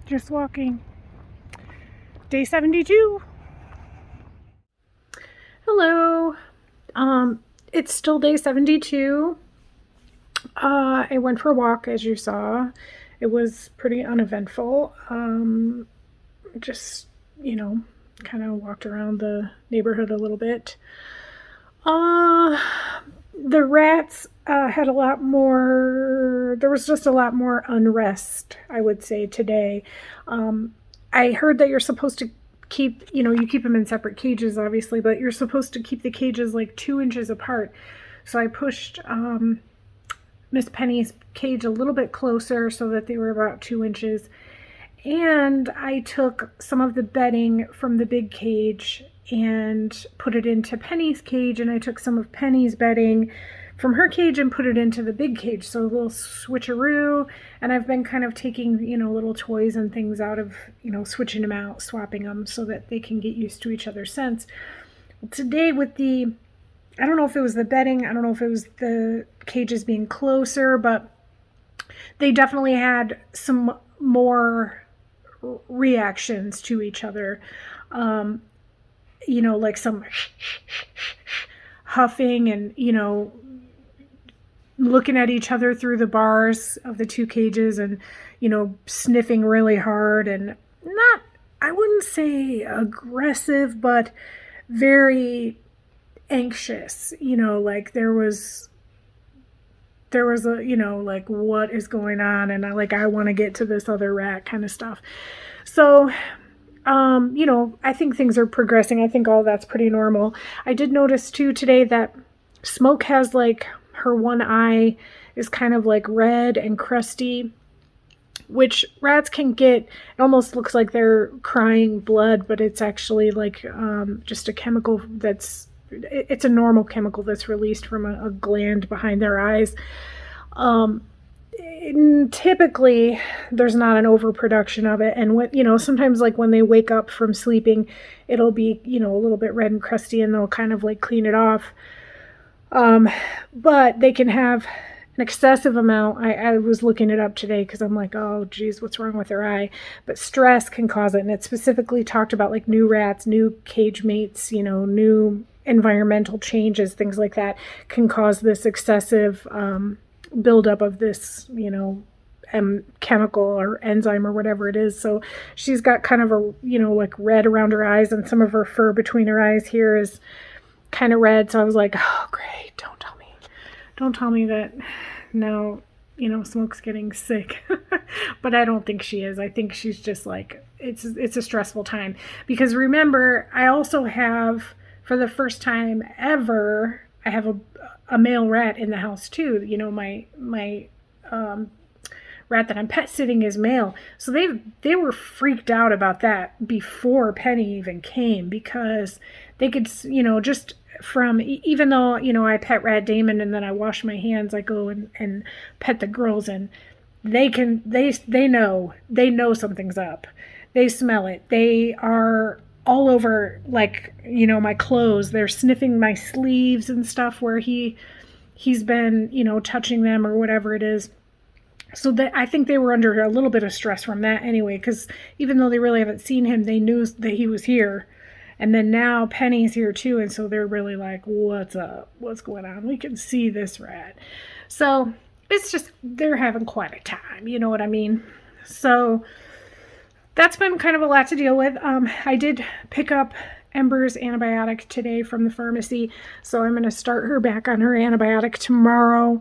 Just walking. Day 72. Hello. It's still day 72. I went for a walk, as you saw. It was pretty uneventful. Just, kind of walked around the neighborhood a little bit. The rats had a lot more, there was just a lot more unrest, I would say, today. I heard that you're supposed to keep, you keep them in separate cages, obviously, but you're supposed to keep the cages like 2 inches apart. So I pushed Miss Penny's cage a little bit closer so that they were about 2 inches. And I took some of the bedding from the big cage and put it into Penny's cage, and I took some of Penny's bedding from her cage and put it into the big cage. So a little switcheroo, and I've been kind of taking, little toys and things out of, switching them out, swapping them so that they can get used to each other's scents. Today with I don't know if it was the bedding, I don't know if it was the cages being closer, but they definitely had some more reactions to each other. Like some huffing and, looking at each other through the bars of the 2 cages and, sniffing really hard and not, I wouldn't say aggressive, but very anxious, like there was a, like, what is going on? And I want to get to this other rat kind of stuff. So, I think things are progressing. I think all that's pretty normal. I did notice too today that Smoke has her one eye is kind of red and crusty, which rats can get. It almost looks like they're crying blood, but it's actually just a chemical it's a normal chemical that's released from a gland behind their eyes. Typically there's not an overproduction of it, and when sometimes when they wake up from sleeping, it'll be a little bit red and crusty, and they'll kind of clean it off. But they can have an excessive amount. I was looking it up today because I'm like, oh geez, what's wrong with their eye? But stress can cause it, and it specifically talked about new rats, new cage mates, new environmental changes, things like that can cause this excessive buildup of this, chemical or enzyme or whatever it is. So she's got kind of a, red around her eyes, and some of her fur between her eyes here is kind of red. So I was like, oh great, don't tell me that now, Smoke's getting sick. But I don't think she is. I think she's just it's a stressful time, because remember, I also have, for the first time ever, I have a male rat in the house too. My rat that I'm pet sitting is male. So they were freaked out about that before Penny even came, because they could, just from, even though, I pet Rat Damon and then I wash my hands, I go and pet the girls, and they know something's up. They smell it. They are all over, my clothes. They're sniffing my sleeves and stuff where he's been, touching them or whatever it is. So I think they were under a little bit of stress from that anyway, because even though they really haven't seen him, they knew that he was here. And then now Penny's here too, and so they're really like, what's up? What's going on? We can see this rat. So it's just, they're having quite a time, you know what I mean? So that's been kind of a lot to deal with. I did pick up Ember's antibiotic today from the pharmacy, so I'm going to start her back on her antibiotic tomorrow.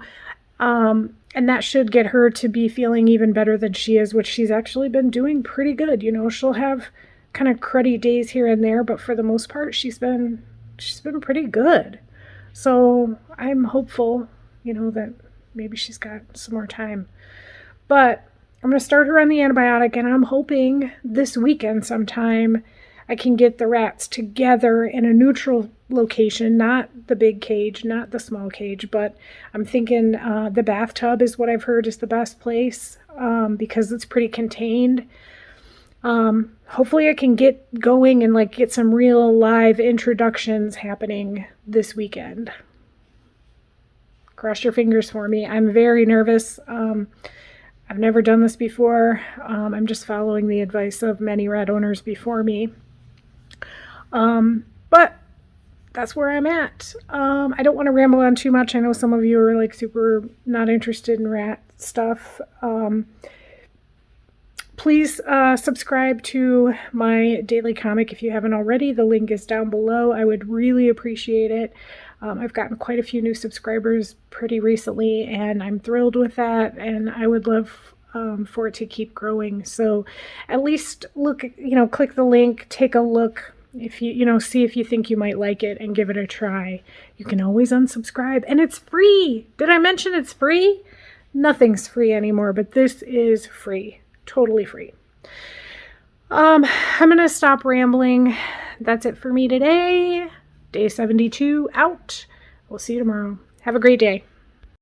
And that should get her to be feeling even better than she is, which she's actually been doing pretty good. She'll have kind of cruddy days here and there, but for the most part, she's been pretty good. So I'm hopeful, that maybe she's got some more time. But I'm going to start her on the antibiotic, and I'm hoping this weekend sometime I can get the rats together in a neutral location, not the big cage, not the small cage, but I'm thinking the bathtub is what I've heard is the best place, because it's pretty contained. Hopefully I can get going and get some real live introductions happening this weekend. Cross your fingers for me. I'm very nervous. I've never done this before. I'm just following the advice of many rat owners before me. But that's where I'm at. I don't want to ramble on too much. I know some of you are like super not interested in rat stuff. Please subscribe to my daily comic if you haven't already. The link is down below. I would really appreciate it. I've gotten quite a few new subscribers pretty recently, and I'm thrilled with that, and I would love for it to keep growing. So at least look, click the link, take a look. If you, see if you think you might like it and give it a try. You can always unsubscribe, and it's free. Did I mention it's free? Nothing's free anymore, but this is free. Totally free. I'm going to stop rambling. That's it for me today. Day 72 out. We'll see you tomorrow. Have a great day.